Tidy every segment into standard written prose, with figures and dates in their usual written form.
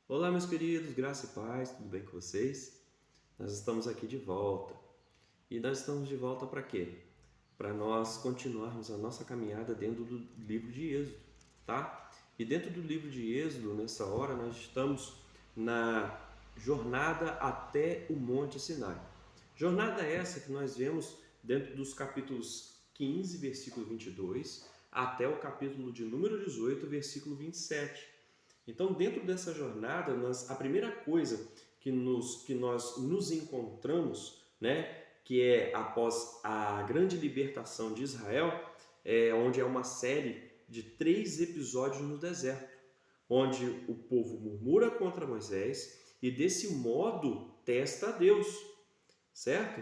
Olá, meus queridos, graça e paz, tudo bem com vocês? Nós estamos aqui de volta. E nós estamos de volta para quê? Para nós continuarmos a nossa caminhada dentro do livro de Êxodo, tá? E dentro do livro de Êxodo, nessa hora, nós estamos na jornada até o Monte Sinai. Jornada essa que nós vemos dentro dos capítulos 15, versículo 22, até o capítulo de número 18, versículo 27. Então, dentro dessa jornada, a primeira coisa que nós nos encontramos, né, que é após a grande libertação de Israel, onde é uma série de 3 episódios no deserto, onde o povo murmura contra Moisés e desse modo testa a Deus, certo?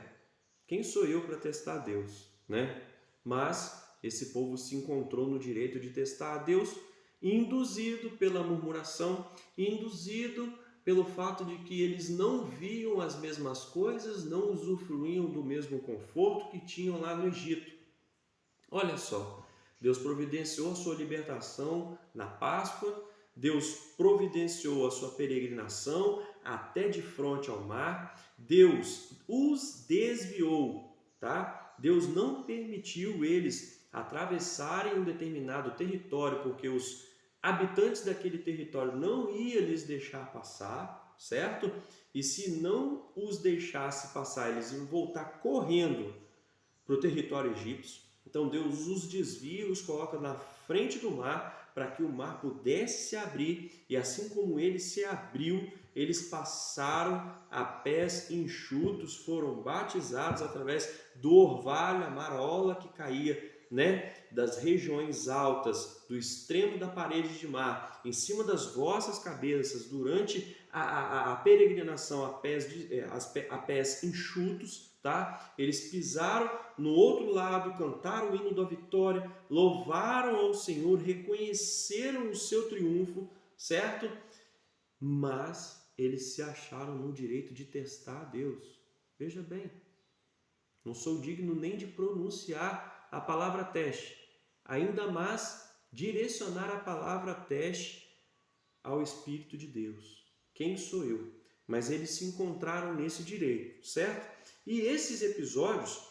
Quem sou eu para testar a Deus, né? Mas esse povo se encontrou no direito de testar a Deus, induzido pela murmuração, induzido pelo fato de que eles não viam as mesmas coisas, não usufruíam do mesmo conforto que tinham lá no Egito. Olha só, Deus providenciou a sua libertação na Páscoa, Deus providenciou a sua peregrinação até de frente ao mar, Deus os desviou, tá? Deus não permitiu eles atravessarem um determinado território, porque os habitantes daquele território não iam lhes deixar passar, certo? E se não os deixasse passar, eles iam voltar correndo para o território egípcio. Então Deus os desvia, os coloca na frente do mar para que o mar pudesse se abrir, e assim como ele se abriu, eles passaram a pés enxutos, foram batizados através do orvalho, a marola que caía, né, das regiões altas, do extremo da parede de mar, em cima das vossas cabeças, durante a peregrinação a pés enxutos, tá? Eles pisaram no outro lado, cantaram o hino da vitória, louvaram ao Senhor, reconheceram o seu triunfo, certo? Mas eles se acharam no direito de testar a Deus. Veja bem, não sou digno nem de pronunciar a palavra teste, ainda mais direcionar a palavra teste ao Espírito de Deus. Quem sou eu? Mas eles se encontraram nesse direito, certo? E esses episódios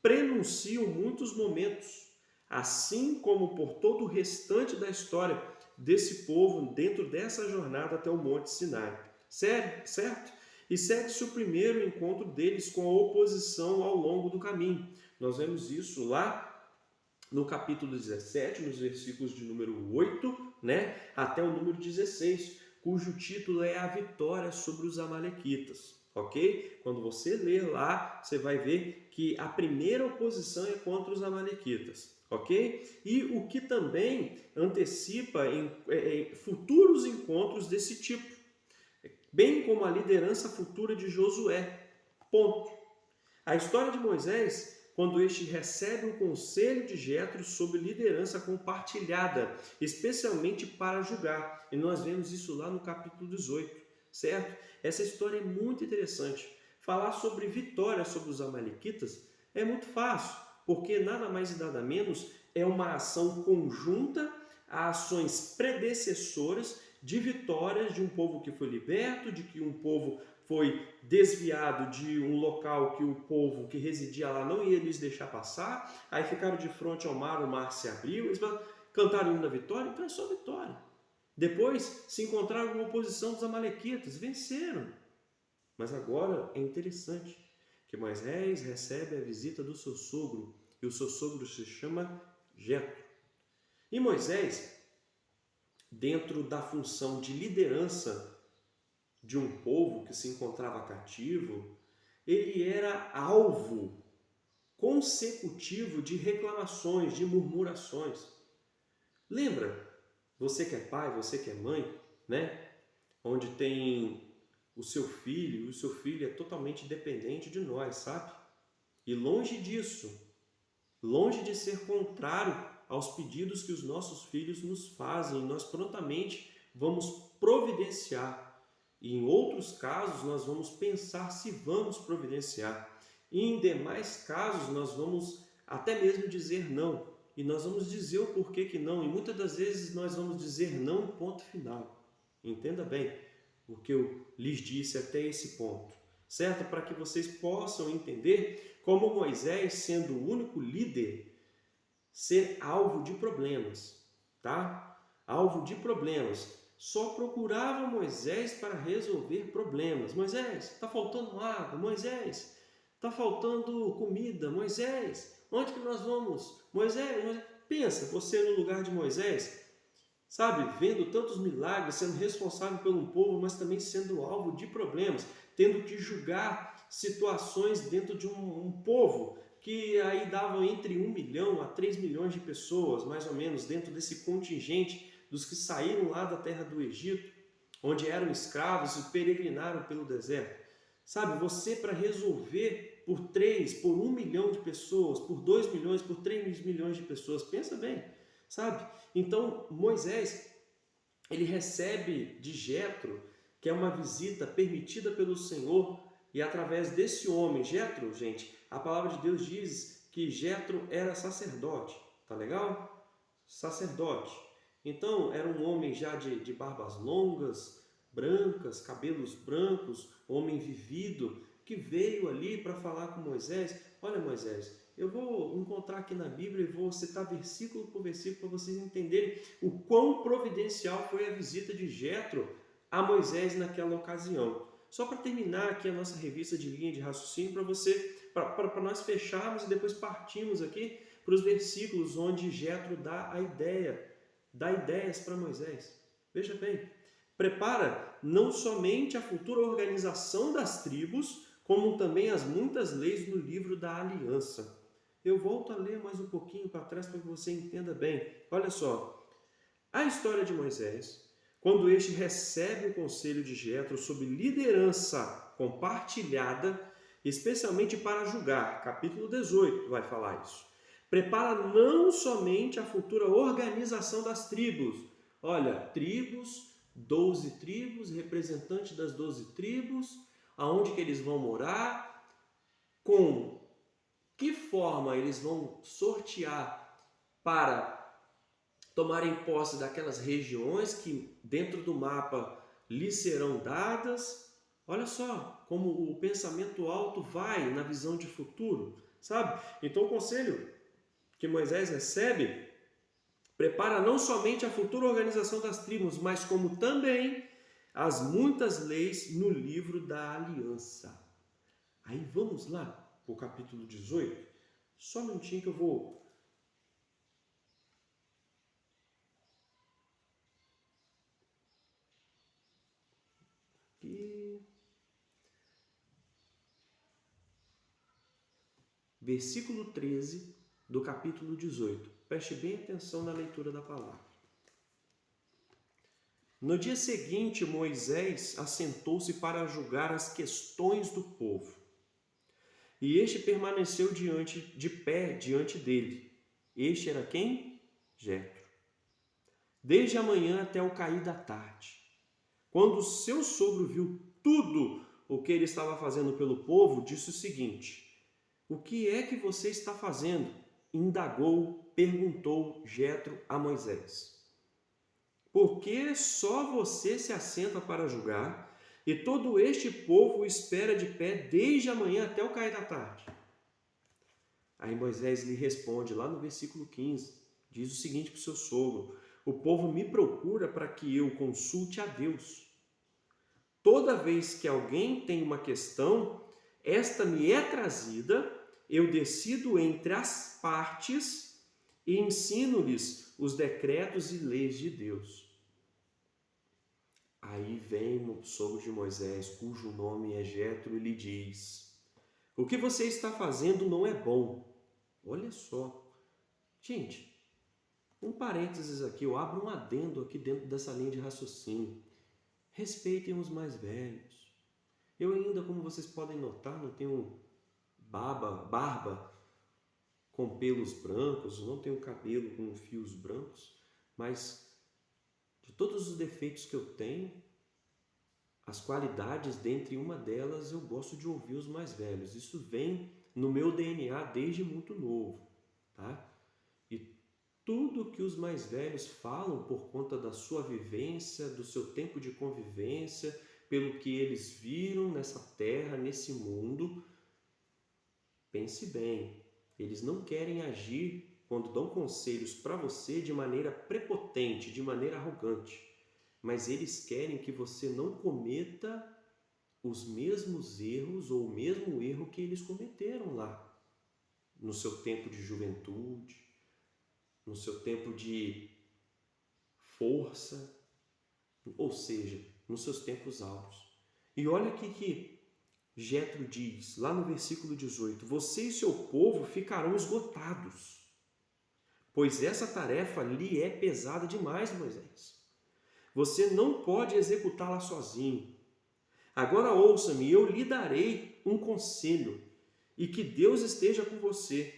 prenunciam muitos momentos, assim como por todo o restante da história desse povo dentro dessa jornada até o Monte Sinai. Certo? E segue-se o primeiro encontro deles com a oposição ao longo do caminho. Nós vemos isso lá no capítulo 17, nos versículos de número 8, né, até o número 16, cujo título é a vitória sobre os amalequitas, ok? Quando você ler lá, você vai ver que a primeira oposição é contra os amalequitas, ok? E o que também antecipa futuros encontros desse tipo, bem como a liderança futura de Josué. Ponto. A história de Moisés, quando este recebe o conselho de Jetro sobre liderança compartilhada, especialmente para julgar. E nós vemos isso lá no capítulo 18, certo? Essa história é muito interessante. Falar sobre vitória sobre os amalequitas é muito fácil, porque nada mais e nada menos é uma ação conjunta a ações predecessoras de vitórias de um povo que foi liberto, de que um povo foi desviado de um local que o povo que residia lá não ia lhes deixar passar, aí ficaram de frente ao mar, o mar se abriu, eles cantaram o hino da vitória, então é só vitória. Depois se encontraram com a oposição dos amalequitas, venceram. Mas agora é interessante que Moisés recebe a visita do seu sogro, e o seu sogro se chama Jetro. E Moisés, dentro da função de liderança de um povo que se encontrava cativo, ele era alvo consecutivo de reclamações, de murmurações. Lembra? Você que é pai, você que é mãe, né? Onde tem o seu filho é totalmente dependente de nós, sabe? E longe disso, longe de ser contrário aos pedidos que os nossos filhos nos fazem, nós prontamente vamos providenciar. E em outros casos, nós vamos pensar se vamos providenciar. E em demais casos, nós vamos até mesmo dizer não. E nós vamos dizer o porquê que não. E muitas das vezes nós vamos dizer não, ponto final. Entenda bem. o que eu lhes disse até esse ponto, certo? Para que vocês possam entender como Moisés, sendo o único líder, ser alvo de problemas, tá? Alvo de problemas. Só procurava Moisés para resolver problemas. Moisés, está faltando água. Moisés, está faltando comida. Moisés, onde que nós vamos? Moisés, pensa, você no lugar de Moisés, sabe, vendo tantos milagres, sendo responsável pelo povo, mas também sendo alvo de problemas, tendo que julgar situações dentro de um povo que aí davam entre 1 milhão a 3 milhões de pessoas, mais ou menos, dentro desse contingente dos que saíram lá da terra do Egito, onde eram escravos e peregrinaram pelo deserto. Sabe, você para resolver por 1 milhão de pessoas, por 2 milhões, por 3 milhões de pessoas, pensa bem, sabe? Então, Moisés, ele recebe de Jetro, que é uma visita permitida pelo Senhor, e através desse homem, Jetro, gente, a palavra de Deus diz que Jetro era sacerdote, tá legal? Sacerdote. Então, era um homem já de barbas longas, brancas, cabelos brancos, homem vivido, que veio ali para falar com Moisés. Olha, Moisés, eu vou encontrar aqui na Bíblia e vou citar versículo por versículo para vocês entenderem o quão providencial foi a visita de Jetro a Moisés naquela ocasião. Só para terminar aqui a nossa revista de linha de raciocínio para nós fecharmos e depois partirmos aqui para os versículos onde Jetro dá ideias para Moisés. Veja bem, prepara não somente a futura organização das tribos, como também as muitas leis no livro da aliança. Eu volto a ler mais um pouquinho para trás para que você entenda bem. Olha só, a história de Moisés, quando este recebe o conselho de Jetro sob liderança compartilhada, especialmente para julgar, capítulo 18 vai falar isso. Prepara não somente a futura organização das tribos. Olha, tribos, 12 tribos, representantes das 12 tribos, aonde que eles vão morar, com que forma eles vão sortear para tomarem posse daquelas regiões que dentro do mapa lhes serão dadas. Olha só como o pensamento alto vai na visão de futuro, sabe? Então o conselho que Moisés recebe prepara não somente a futura organização das tribos, mas como também as muitas leis no livro da aliança. Aí vamos lá para o capítulo 18. Só um minutinho que eu vou... Aqui. Versículo 13 do capítulo 18. Preste bem atenção na leitura da palavra. No dia seguinte, Moisés assentou-se para julgar as questões do povo. E este permaneceu de pé diante dele. Este era quem? Jetro. Desde a manhã até o cair da tarde. Quando seu sogro viu tudo o que ele estava fazendo pelo povo, disse o seguinte: o que é que você está fazendo? Indagou, perguntou Jetro a Moisés. Por que só você se assenta para julgar e todo este povo espera de pé desde a manhã até o cair da tarde? Aí Moisés lhe responde lá no versículo 15, diz o seguinte para o seu sogro: o povo me procura para que eu consulte a Deus. Toda vez que alguém tem uma questão, esta me é trazida, eu decido entre as partes e ensino-lhes os decretos e leis de Deus. Aí vem o sogro de Moisés, cujo nome é Jetro, e lhe diz: o que você está fazendo não é bom. Olha só. Gente, um parênteses aqui, eu abro um adendo aqui dentro dessa linha de raciocínio. Respeitem os mais velhos. Eu ainda, como vocês podem notar, não tenho barba com pelos brancos, não tenho cabelo com fios brancos, mas de todos os defeitos que eu tenho, as qualidades, dentre uma delas, eu gosto de ouvir os mais velhos. Isso vem no meu DNA desde muito novo, tá? E tudo que os mais velhos falam por conta da sua vivência, do seu tempo de convivência, pelo que eles viram nessa terra, nesse mundo. Pense bem, eles não querem agir quando dão conselhos para você de maneira prepotente, de maneira arrogante, mas eles querem que você não cometa os mesmos erros ou o mesmo erro que eles cometeram lá no seu tempo de juventude, no seu tempo de força, ou seja, nos seus tempos áureos. E olha aqui que Jetro diz, lá no versículo 18: você e seu povo ficarão esgotados, pois essa tarefa lhe é pesada demais, Moisés. Você não pode executá-la sozinho. Agora ouça-me, eu lhe darei um conselho, e que Deus esteja com você.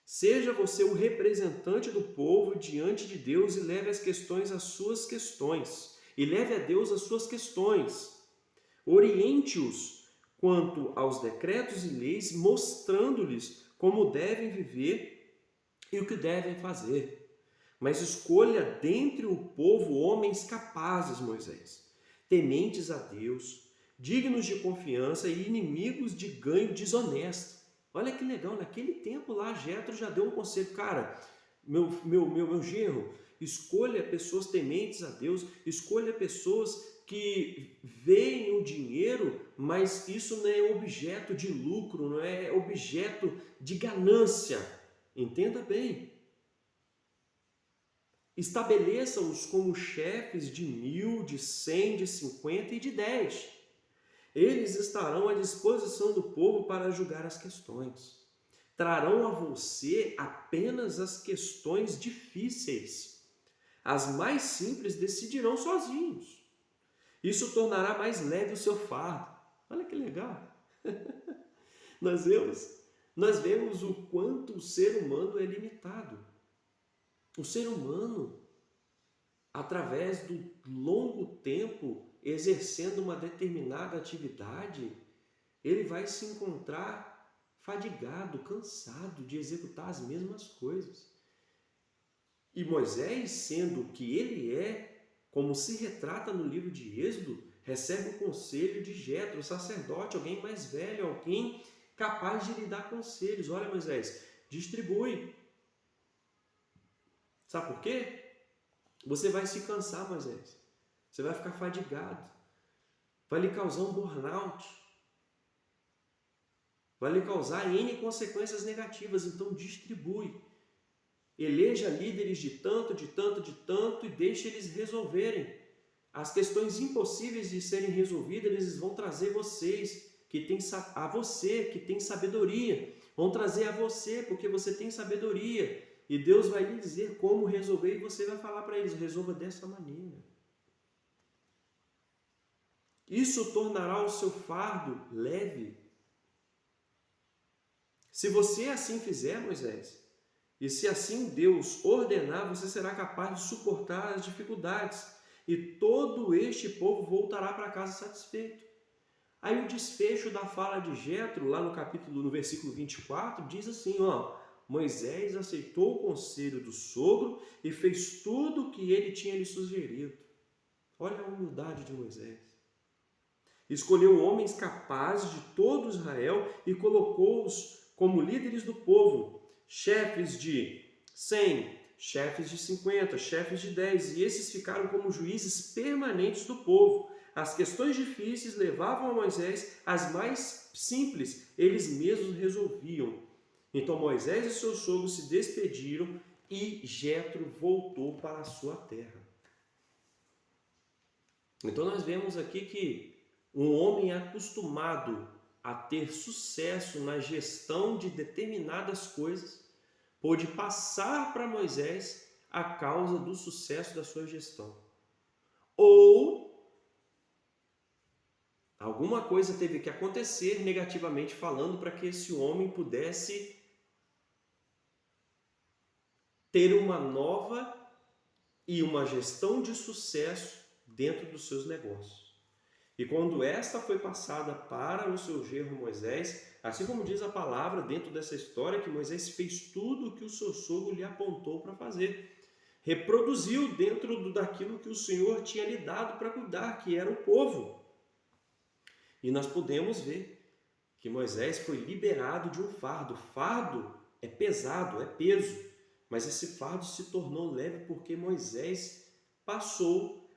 Seja você o representante do povo diante de Deus e leve as questões às suas questões. E leve a Deus as suas questões. Oriente-os quanto aos decretos e leis, mostrando-lhes como devem viver e o que devem fazer. Mas escolha dentre o povo homens capazes, Moisés, tementes a Deus, dignos de confiança e inimigos de ganho desonesto. Olha que legal, naquele tempo lá, Jetro já deu um conselho. Cara, meu genro, escolha pessoas tementes a Deus, escolha pessoas que veem o dinheiro, mas isso não é objeto de lucro, não é objeto de ganância. Entenda bem. Estabeleça-os como chefes de 1.000, de 100, de 50 e de 10. Eles estarão à disposição do povo para julgar as questões. Trarão a você apenas as questões difíceis. As mais simples decidirão sozinhos. Isso tornará mais leve o seu fardo. Olha que legal. Nós vemos o quanto o ser humano é limitado. O ser humano, através do longo tempo exercendo uma determinada atividade, ele vai se encontrar fadigado, cansado de executar as mesmas coisas. E Moisés, sendo o que ele é, como se retrata no livro de Êxodo, recebe o conselho de Jetro, o sacerdote, alguém mais velho, alguém capaz de lhe dar conselhos. Olha, Moisés, distribui. Sabe por quê? Você vai se cansar, Moisés. Você vai ficar fadigado. Vai lhe causar um burnout. Vai lhe causar N consequências negativas. Então distribui. Eleja líderes de tanto, de tanto, de tanto e deixe eles resolverem. As questões impossíveis de serem resolvidas, eles vão trazer a você que tem sabedoria. Vão trazer a você porque você tem sabedoria. E Deus vai lhe dizer como resolver e você vai falar para eles, resolva dessa maneira. Isso tornará o seu fardo leve. Se você assim fizer, Moisés, e se assim Deus ordenar, você será capaz de suportar as dificuldades. E todo este povo voltará para casa satisfeito. Aí o desfecho da fala de Jetro, lá no versículo 24, diz assim, Moisés aceitou o conselho do sogro e fez tudo o que ele tinha lhe sugerido. Olha a humildade de Moisés. Escolheu homens capazes de todo Israel e colocou-os como líderes do povo, chefes de 100, chefes de 50, chefes de 10, e esses ficaram como juízes permanentes do povo. As questões difíceis levavam a Moisés, as mais simples eles mesmos resolviam. Então Moisés e seus sogros se despediram e Jetro voltou para a sua terra. Então nós vemos aqui que um homem acostumado a ter sucesso na gestão de determinadas coisas pôde passar para Moisés a causa do sucesso da sua gestão. Ou alguma coisa teve que acontecer negativamente falando para que esse homem pudesse ter uma nova e uma gestão de sucesso dentro dos seus negócios. E quando esta foi passada para o seu genro Moisés, assim como diz a palavra dentro dessa história, que Moisés fez tudo o que o seu sogro lhe apontou para fazer. Reproduziu dentro daquilo que o Senhor tinha lhe dado para cuidar, que era o povo. E nós podemos ver que Moisés foi liberado de um fardo. Fardo é pesado, é peso, mas esse fardo se tornou leve porque Moisés passou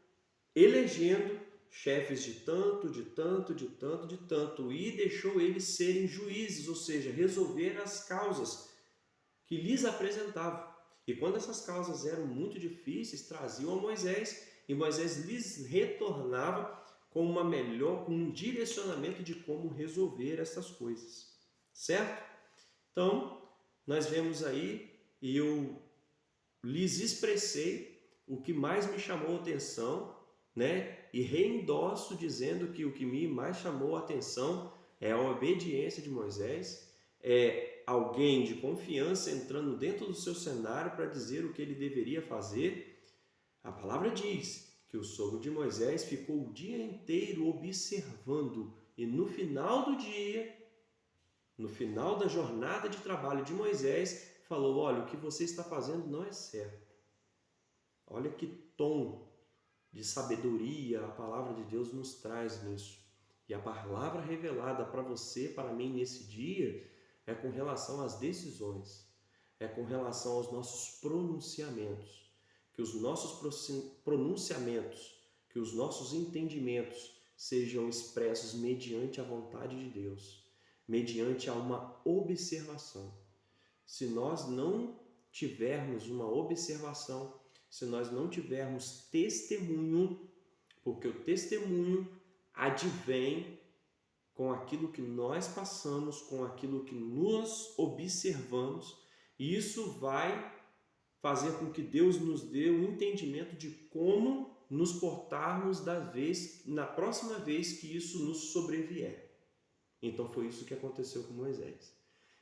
elegendo chefes de tanto, de tanto, de tanto, de tanto, e deixou eles serem juízes, ou seja, resolver as causas que lhes apresentavam. E quando essas causas eram muito difíceis, traziam a Moisés, e Moisés lhes retornava com com um direcionamento de como resolver essas coisas. Certo? Então, nós vemos aí, e eu lhes expressei o que mais me chamou a atenção, né? E reendosso dizendo que o que me mais chamou a atenção é a obediência de Moisés, é alguém de confiança entrando dentro do seu cenário para dizer o que ele deveria fazer. A palavra diz que o sogro de Moisés ficou o dia inteiro observando e no final do dia, no final da jornada de trabalho de Moisés, falou: olha, o que você está fazendo não é certo. Olha que tom de sabedoria a palavra de Deus nos traz nisso. E a palavra revelada para você, para mim nesse dia, é com relação às decisões, é com relação aos nossos pronunciamentos. Que os nossos pronunciamentos, que os nossos entendimentos sejam expressos mediante a vontade de Deus, mediante a uma observação. Se nós não tivermos uma observação, se nós não tivermos testemunho, porque o testemunho advém com aquilo que nós passamos, com aquilo que nos observamos, e isso vai fazer com que Deus nos dê o entendimento de como nos portarmos na próxima vez que isso nos sobrevier. Então foi isso que aconteceu com Moisés.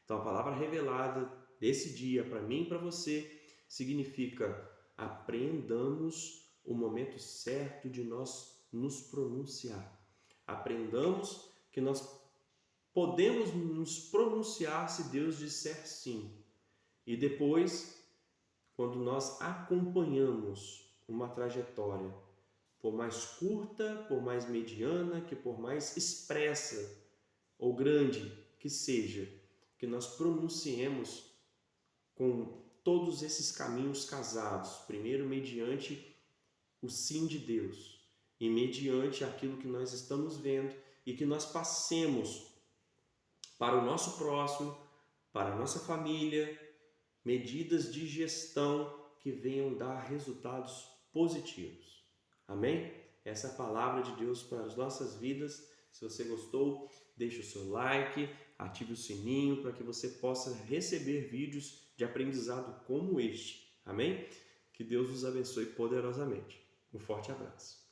Então a palavra revelada desse dia para mim e para você significa: aprendamos o momento certo de nós nos pronunciar. Aprendamos que nós podemos nos pronunciar se Deus disser sim. E depois, quando nós acompanhamos uma trajetória, por mais curta, por mais mediana, que por mais expressa ou grande que seja, que nós pronunciemos com todos esses caminhos casados, primeiro mediante o sim de Deus e mediante aquilo que nós estamos vendo, e que nós passemos para o nosso próximo, para a nossa família, medidas de gestão que venham dar resultados positivos. Amém? Essa é a palavra de Deus para as nossas vidas. Se você gostou, deixe o seu like, ative o sininho para que você possa receber vídeos de aprendizado como este. Amém? Que Deus nos abençoe poderosamente. Um forte abraço.